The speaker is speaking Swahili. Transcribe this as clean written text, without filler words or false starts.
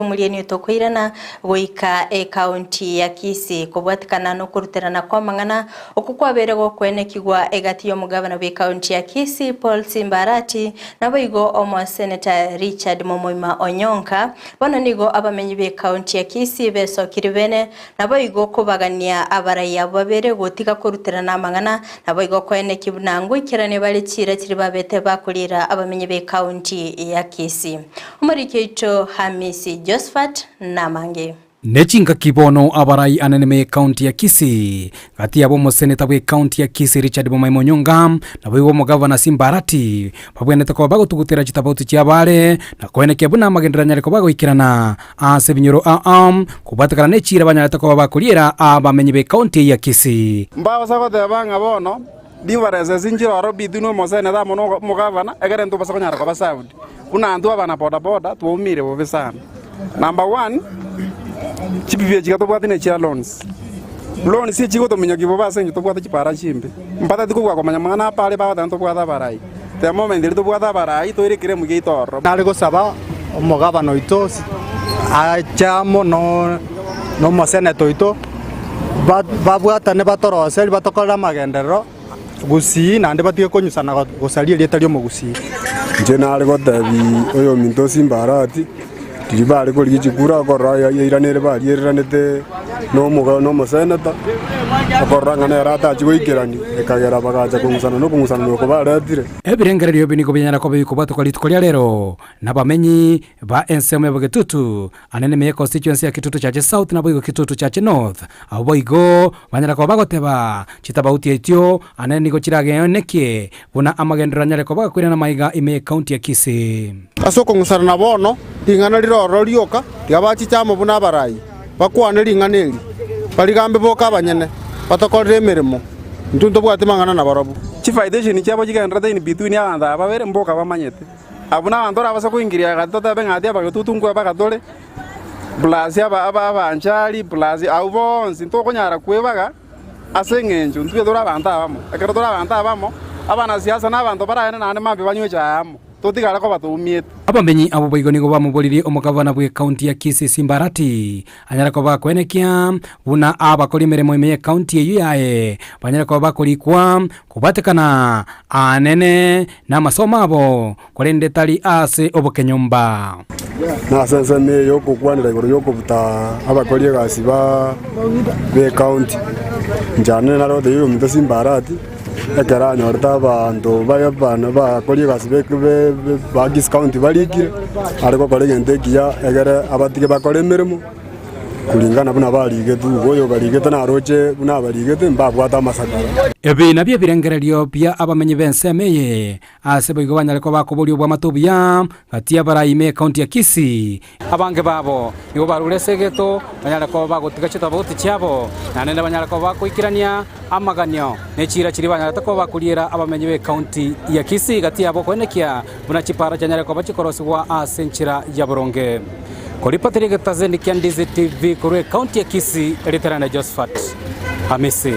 Mulieni utokwirana goika county ya Kisii kubwatikana no kuruterana kwa mang'ana okukwabere gokwenekigwa egati y'omugabana we county ya Kisii Paul Simbarati nabo igo omo Senator Richard Momoima Onyonka bono nigo abamenyi be county ya Kisii besokiri bene nabo igo kubagania abaraya babere gotika kuruterana mang'ana nabo igo kwenekibuna ngwikirane bali chira kiri babete bakulira abamenyi be county ya Kisii umurikeito Hamisi Josephat Namange Nechinga kibono abarai anene county ya Kisii kati yabo mo senator we county ya Kisii Richard Momoima Onyonka na bo mo governor Simbarati babwene ko bago tugutera kitabauti cyabare na kweneke buna magenderanya reko bago ikirana ase binyoro kubatakana necira banyarata ko bakulira abamenyi be county ya Kisii mbaho sako tebanga bono divareze zinjiro robi duno mo senator mo governor egere ndo basako nyara ko basaudi kuna andu abana boda boda tuumire bo besana. Number 1, chipiye chigato bwatine chia loans si chigo to minyo kibo basenyo to bwata chipara chimbe mpata tiko kwa manyamana pale ba tanto bwata barai te moment ndi to bwata barai to irekire mu gitoro nari gusaba omugabano ito achamo no mo senator ito babwata ne batorose batokora magendero Gusii nande batige konyusana gosalia lietario mu Gusii nje nari gotabi oyo minto Simbarati Dibari ko ligikura ko raya iranere bari iranete no mo senator akoranga ne rata chigo ikirani ekagera bagaza kungusana no ko baratire ebirengere ryo biniko binyara ko bikubato ko litko lero nabamenyi ba enseme bagetutu anene me constituency ya Kitutu chache South na boigo Kitutu chache North abo boigo banyara ko bagoteba chitabauti etio anene niko chirage nekie buna amagenderanya ko bagakwirana maiga ime county ya Kisii asoko ngusana na bono ingana liro rioka tiabachi chamo buna barai bakwane linganeli baligambe boka abanyene batokorere emirimo ntunto bwatemangana na barabu chifaidation cyabo kiganrata in between abanda ababere mboka bamanyete abuna abantora abasa kuingiria gatota bengati abagatutungwa bagatore plus abanchali plus awonsi ntokonyara kwebaga asengenjo ntwe dora abanta abamo akero dora abanta abamo abana siasa n'abantu barayene nane mambe banywecha amo totigara ko batumiete abamenyi abo boigo nigo bamubuliri omugabana bwe county ya Kisii Simbarati anyara ko bakwenekia buna abakoli meremo ime county eyu yae banyara ko bakolikwa kubatekana anene na masoma abo kolende tali ase obokenyomba na sense ne yoko kwanira igoro yoko buta abakoli gasi ba be county njane na rode yo minto Simbarati ekara nyorta bantu bayabana bakoli gasi be bagis county balikire ariko kolegende kiya egere abatike bakole mirimo kulingana buna balige tu goyo balige tana roche buna balige mbabwata masakara ebi nabye birengereryo bya abamenyi bensemeye ase boigo banyareko bakobulyo bwa matubya kati abaraime county ya Kisii abange babo nigo barulesegeto banyareko bagotika chitabauti cyabo nanene banyareko bakoikirania amaganyo nechira kiri banyareko bakulira abamenyi be county ya Kisii kati abo kwenekia buna chipara cyanyareko bachikoroswa ase nchira ya Boronge Kolipatiri Getazendi Kiandizi TV kure county ya Kisii Eliterane Josephat Hamisi.